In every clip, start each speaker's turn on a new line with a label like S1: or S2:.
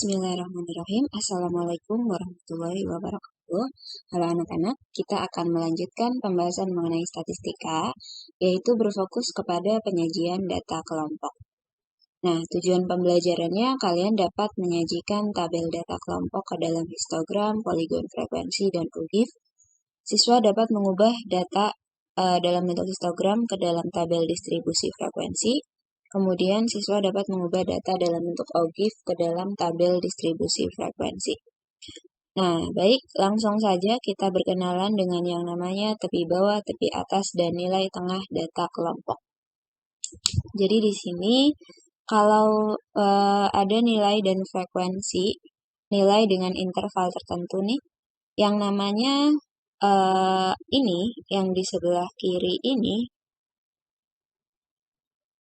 S1: Bismillahirrahmanirrahim. Assalamualaikum warahmatullahi wabarakatuh. Halo anak-anak, kita akan melanjutkan pembahasan mengenai statistika, yaitu berfokus kepada penyajian data kelompok. Nah, tujuan pembelajarannya kalian dapat menyajikan tabel data kelompok ke dalam histogram, poligon frekuensi, dan UGIF. Siswa dapat mengubah data dalam bentuk histogram ke dalam tabel distribusi frekuensi. Kemudian siswa dapat mengubah data dalam bentuk OGIF ke dalam tabel distribusi frekuensi. Nah, baik, langsung saja kita berkenalan dengan yang namanya tepi bawah, tepi atas, dan nilai tengah data kelompok. Jadi di sini kalau ada nilai dan frekuensi, nilai dengan interval tertentu nih, yang namanya ini, yang di sebelah kiri ini,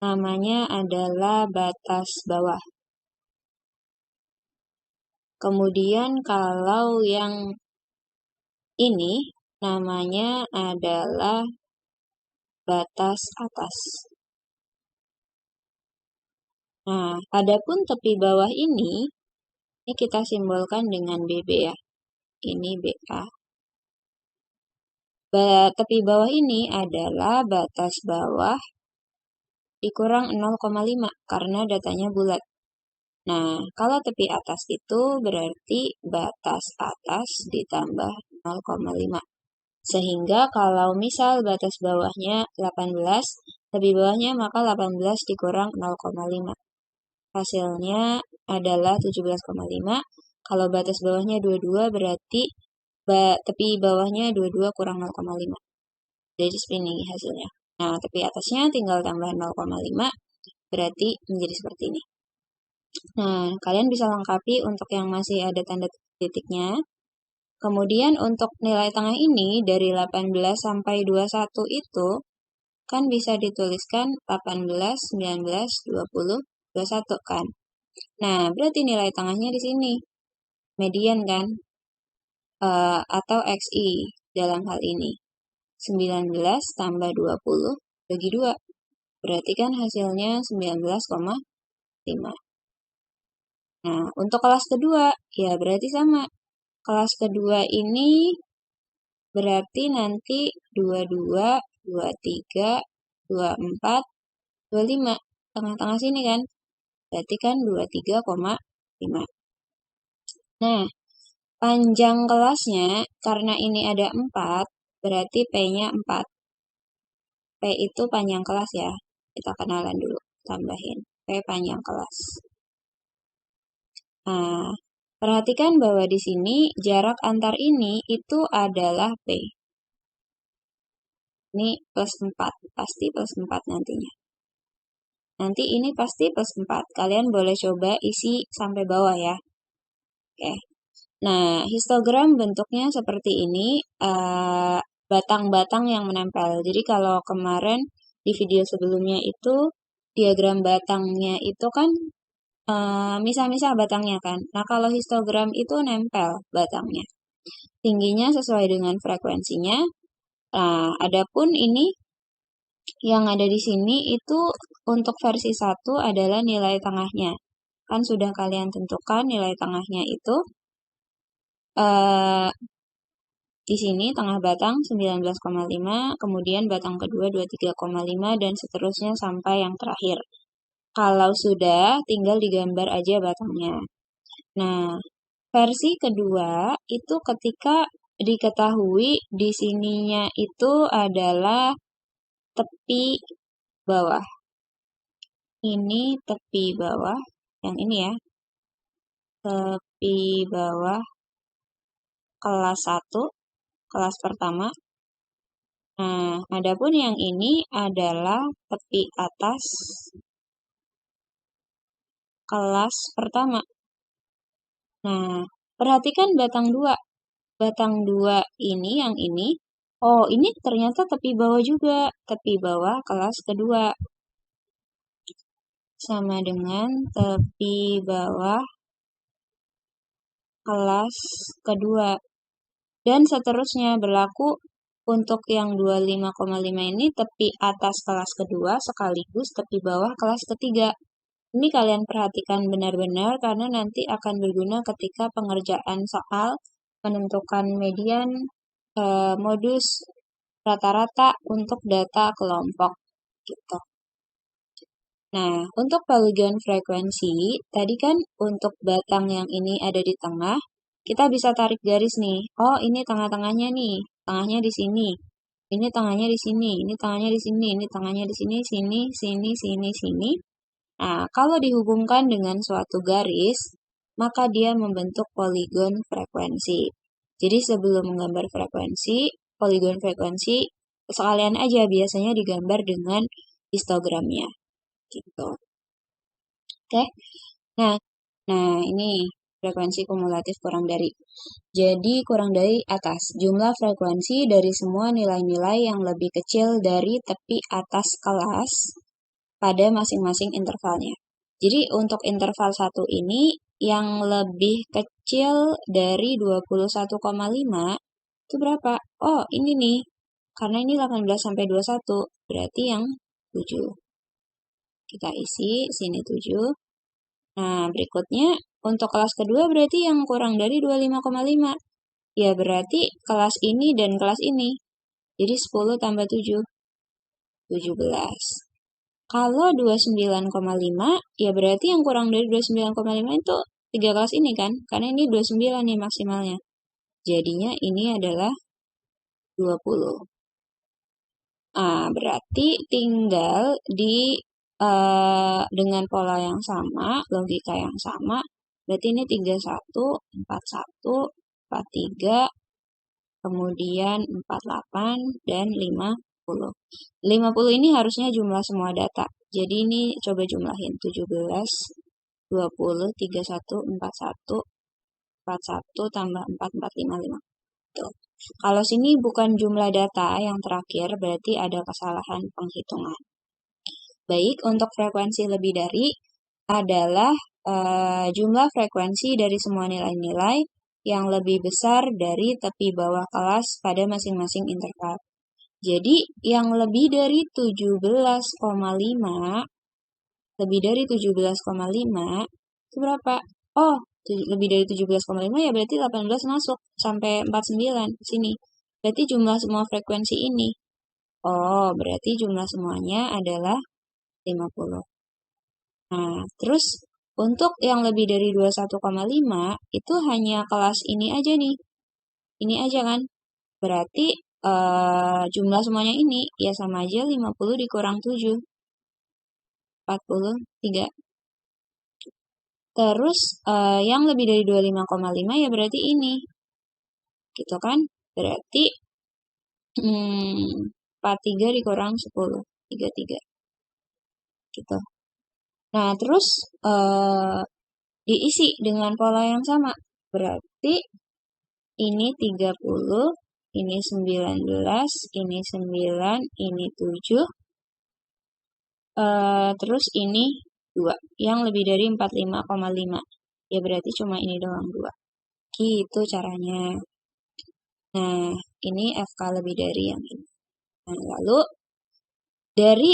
S1: namanya adalah batas bawah. Kemudian kalau yang ini namanya adalah batas atas. Nah, adapun tepi bawah ini kita simbolkan dengan BB ya. Ini BA. Tepi bawah ini adalah batas bawah dikurang 0,5 karena datanya bulat. Nah, kalau tepi atas itu berarti batas atas ditambah 0,5. Sehingga kalau misal batas bawahnya 18, tepi bawahnya maka 18 dikurang 0,5. Hasilnya adalah 17,5. Kalau batas bawahnya 22 berarti tepi bawahnya 22 kurang 0,5. Jadi seperti ini hasilnya. Nah, tepi atasnya tinggal tambah 0,5 berarti menjadi seperti ini. Nah, kalian bisa lengkapi untuk yang masih ada tanda titiknya. Kemudian untuk nilai tengah ini dari 18 sampai 21 itu kan bisa dituliskan 18, 19, 20, 21 kan. Nah, berarti nilai tengahnya di sini. Median kan? Atau XI dalam hal ini. 19 tambah 20 bagi 2. Berarti kan hasilnya 19,5. Nah, untuk kelas kedua, ya berarti sama. Kelas kedua ini berarti nanti 22, 23, 24, 25. Tengah-tengah sini kan. Berarti kan 23,5. Nah, panjang kelasnya, karena ini ada 4, berarti P-nya 4. P itu panjang kelas ya. Kita kenalan dulu, tambahin. P panjang kelas. Nah, perhatikan bahwa di sini jarak antar ini itu adalah P. Ini plus 4, pasti plus 4 nantinya. Nanti ini pasti plus 4. Kalian boleh coba isi sampai bawah ya. Oke. Nah, histogram bentuknya seperti ini, batang-batang yang menempel. Jadi kalau kemarin di video sebelumnya itu, diagram batangnya itu kan misah-misah batangnya kan. Nah, kalau histogram itu nempel batangnya. Tingginya sesuai dengan frekuensinya. Nah, adapun ini yang ada di sini itu untuk versi 1 adalah nilai tengahnya. Kan sudah kalian tentukan nilai tengahnya itu di sini tengah batang 19,5, kemudian batang kedua 23,5 dan seterusnya sampai yang terakhir. Kalau sudah, tinggal digambar aja batangnya. Nah, versi kedua itu ketika diketahui di sininya itu adalah tepi bawah. Ini tepi bawah, yang ini ya. Tepi bawah kelas 1, kelas pertama. Nah, adapun yang ini adalah tepi atas kelas pertama. Nah, perhatikan batang 2. Batang 2 ini, yang ini. Oh, ini ternyata tepi bawah juga. Tepi bawah kelas kedua. Sama dengan tepi bawah kelas kedua. Dan seterusnya berlaku untuk yang 25,5 ini tepi atas kelas kedua sekaligus tepi bawah kelas ketiga. Ini kalian perhatikan benar-benar karena nanti akan berguna ketika pengerjaan soal menentukan median, modus, rata-rata untuk data kelompok gitu. Nah, untuk polygon frekuensi, tadi kan untuk batang yang ini ada di tengah, kita bisa tarik garis nih. Oh, ini tengah-tengahnya nih, tengahnya di sini. Ini tengahnya di sini, ini tengahnya di sini, ini tengahnya di sini, sini, sini, sini, sini. Nah, kalau dihubungkan dengan suatu garis, maka dia membentuk polygon frekuensi. Jadi sebelum menggambar frekuensi, polygon frekuensi, sekalian aja biasanya digambar dengan histogramnya. Gitu. Oke. Nah, ini frekuensi kumulatif kurang dari. Jadi kurang dari atas. Jumlah frekuensi dari semua nilai-nilai yang lebih kecil dari tepi atas kelas pada masing-masing intervalnya. Jadi untuk interval 1 ini yang lebih kecil dari 21,5 itu berapa? Oh, ini nih. Karena ini 18 sampai 21, berarti yang 7. Kita isi sini 7. Nah, berikutnya untuk kelas kedua berarti yang kurang dari 25,5. Ya, berarti kelas ini dan kelas ini. Jadi 10 tambah 7. 17. Kalau 29,5, ya berarti yang kurang dari 29,5 itu 3 kelas ini kan? Karena ini 29 nih maksimalnya. Jadinya ini adalah 20. Berarti tinggal dengan pola yang sama, logika yang sama, berarti ini 31, 41, 43, kemudian 48, dan 50. 50 ini harusnya jumlah semua data. Jadi ini coba jumlahin 17, 20, 31, 41, 41 tambah 4, 4, 5, 5. Tuh. Kalau sini bukan jumlah data yang terakhir, berarti ada kesalahan penghitungan. Baik, untuk frekuensi lebih dari adalah jumlah frekuensi dari semua nilai-nilai yang lebih besar dari tepi bawah kelas pada masing-masing interval. Jadi, yang lebih dari 17,5, lebih dari 17,5, itu berapa? Oh, lebih dari 17,5 ya berarti 18 masuk, sampai 49, sini. Berarti jumlah semua frekuensi ini. Oh, berarti jumlah semuanya adalah 50. Nah, terus untuk yang lebih dari 21,5 itu hanya kelas ini aja nih. Ini aja kan? Berarti jumlah semuanya ini ya sama aja 50 dikurang 7. 43. Terus yang lebih dari 25,5 ya berarti ini. Gitu kan? Berarti 43 dikurang 10. 33. Gitu. Nah, terus diisi dengan pola yang sama. Berarti ini 30, ini 19, ini 9, ini 7. Terus ini 2. Yang lebih dari 45,5. Ya berarti cuma ini doang 2. Gitu caranya. Nah, ini FK lebih dari yang ini. Nah, lalu dari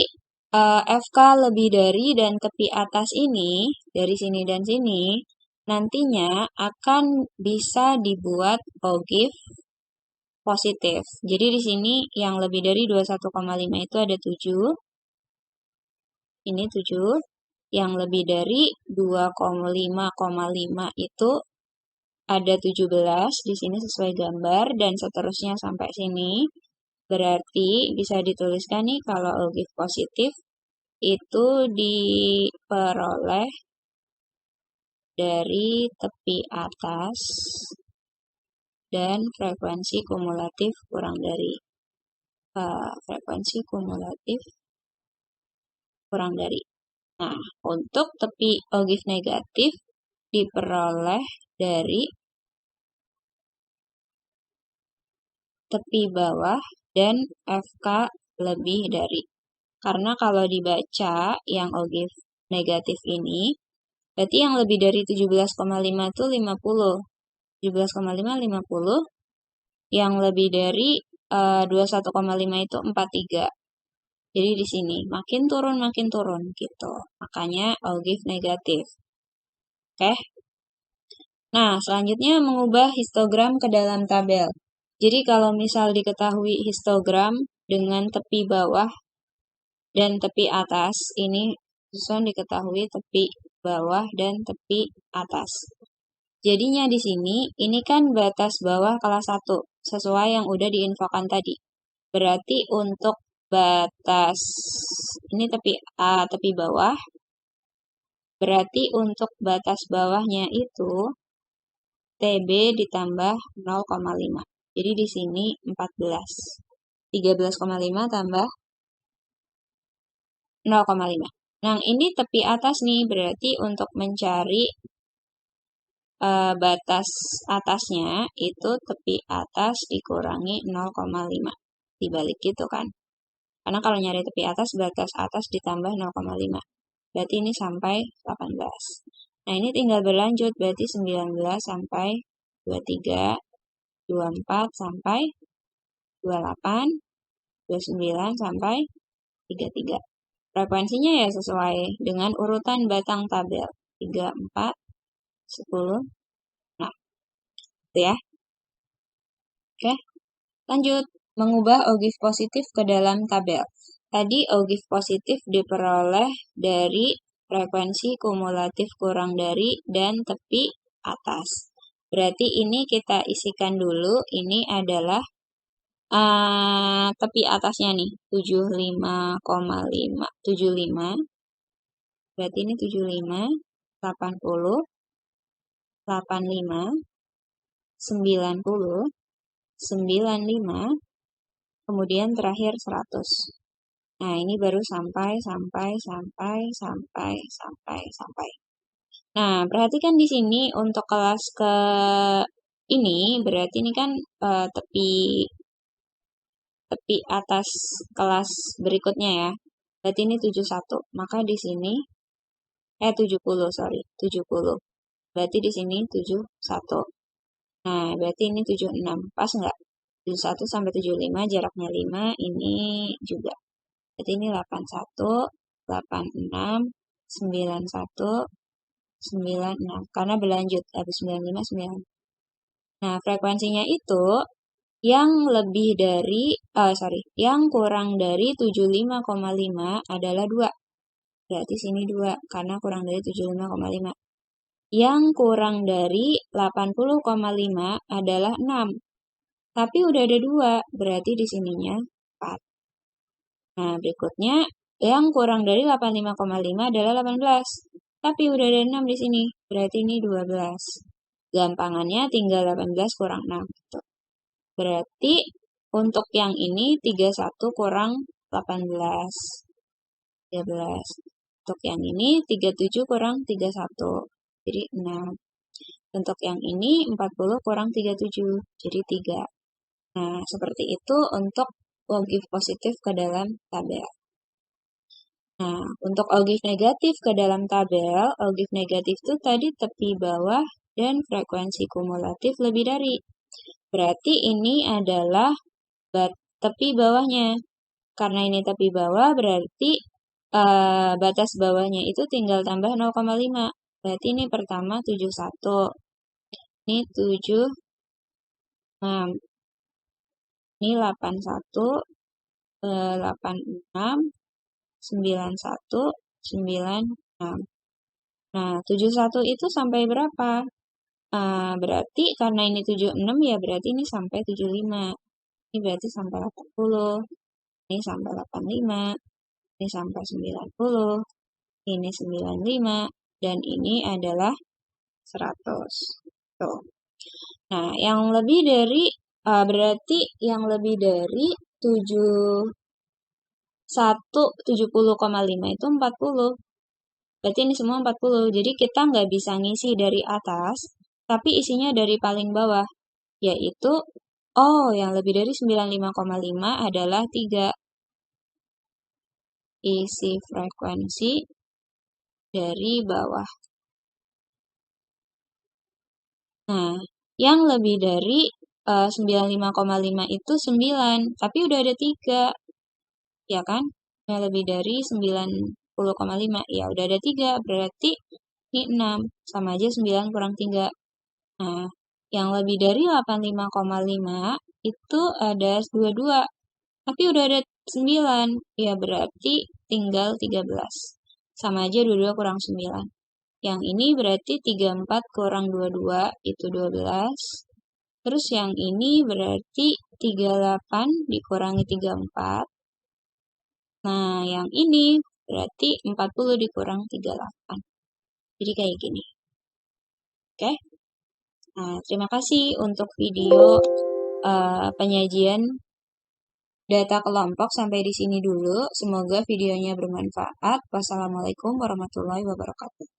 S1: FK lebih dari dan tepi atas ini, dari sini dan sini, nantinya akan bisa dibuat OGIF positif. Jadi di sini yang lebih dari 21,5 itu ada 7. Ini 7. Yang lebih dari 2,5,5 itu ada 17 di sini sesuai gambar dan seterusnya sampai sini. Berarti bisa dituliskan nih kalau OGIF positif itu diperoleh dari tepi atas dan frekuensi kumulatif kurang dari. Nah, untuk tepi OGIF negatif diperoleh dari tepi bawah dan FK lebih dari. Karena kalau dibaca yang OGIF negatif ini, berarti yang lebih dari 17,5 itu 50. 17,5, 50. Yang lebih dari 21,5 itu 43. Jadi di sini makin turun gitu. Makanya algif negatif. Oke. Nah, selanjutnya mengubah histogram ke dalam tabel. Jadi kalau misal diketahui histogram dengan tepi bawah dan tepi atas, ini susun diketahui tepi bawah dan tepi atas. Jadinya di sini, ini kan batas bawah kelas 1, sesuai yang udah diinfokan tadi. Berarti untuk batas, ini tepi bawah, berarti untuk batas bawahnya itu TB ditambah 0,5. Jadi di sini 14. 13,5 tambah 0,5. Nah, ini tepi atas nih, berarti untuk mencari batas atasnya itu tepi atas dikurangi 0,5. Dibalik gitu kan. Karena kalau nyari tepi atas, batas atas ditambah 0,5. Berarti ini sampai 18. Nah, ini tinggal berlanjut, berarti 19 sampai 23, 24 sampai 28, 29 sampai 33. Frekuensinya ya sesuai dengan urutan batang tabel. 3, 4, 10. Nah, itu ya. Oke, lanjut. Mengubah algif positif ke dalam tabel. Tadi algif positif diperoleh dari frekuensi kumulatif kurang dari dan tepi atas. Berarti ini kita isikan dulu. Ini adalah tepi atasnya nih, 75,5. 75. Berarti ini 75, 80, 85, 90, 95, kemudian terakhir 100. Nah, ini baru sampai. Nah, perhatikan di sini untuk kelas ke ini, berarti ini kan tepi atas kelas berikutnya ya. Berarti ini 71. Maka di sini 70, sorry, 70. Berarti di sini 71. Nah, berarti ini 76. Pas nggak? 71 sampai 75, jaraknya 5. Ini juga. Berarti ini 81, 86, 91, 96. Karena berlanjut. Habis 95, 96. Nah, frekuensinya itu yang lebih dari, yang kurang dari 75,5 adalah 2. Berarti sini 2, karena kurang dari 75,5. Yang kurang dari 80,5 adalah 6. Tapi udah ada 2, berarti di sininya 4. Nah, berikutnya yang kurang dari 85,5 adalah 18. Tapi udah ada 6 di sini, berarti ini 12. Gampangannya tinggal 18 kurang 6. Gitu. Berarti untuk yang ini 31 kurang 18. 13. Untuk yang ini 37 kurang 31. Jadi 6. Untuk yang ini 40 kurang 37. Jadi 3. Nah, seperti itu untuk algif positif ke dalam tabel. Nah, untuk algif negatif ke dalam tabel, algif negatif itu tadi tepi bawah dan frekuensi kumulatif lebih dari. Berarti ini adalah tepi bawahnya. Karena ini tepi bawah, berarti batas bawahnya itu tinggal tambah 0,5. Berarti ini pertama 71. Ini 76. Ini 81, 86, 91, 96. Nah, 71 itu sampai berapa? Berarti karena ini 76 ya berarti ini sampai 75. Ini berarti sampai 80. Ini sampai 85. Ini sampai 90. Ini 95. Dan ini adalah 100. Tuh. Nah, yang lebih dari, berarti yang lebih dari 70,5 itu 40. Berarti ini semua 40. Jadi kita nggak bisa ngisi dari atas, tapi isinya dari paling bawah. Yaitu, yang lebih dari 95,5 adalah 3. Isi frekuensi dari bawah. Nah, yang lebih dari 95,5 itu 9. Tapi udah ada 3. Ya kan? lebih dari 90,5. Ya, udah ada 3, berarti ini 6. Sama aja 9 kurang 3. Nah, yang lebih dari 85,5 itu ada 22. Tapi udah ada 9. Ya, berarti tinggal 13. Sama aja 22 kurang 9. Yang ini berarti 34 kurang 22 itu 12. Terus yang ini berarti 38 dikurangi 34. Nah, yang ini berarti 40 dikurang 38. Jadi kayak gini. Oke? Nah, terima kasih untuk video penyajian data kelompok sampai di sini dulu. Semoga videonya bermanfaat. Wassalamualaikum warahmatullahi wabarakatuh.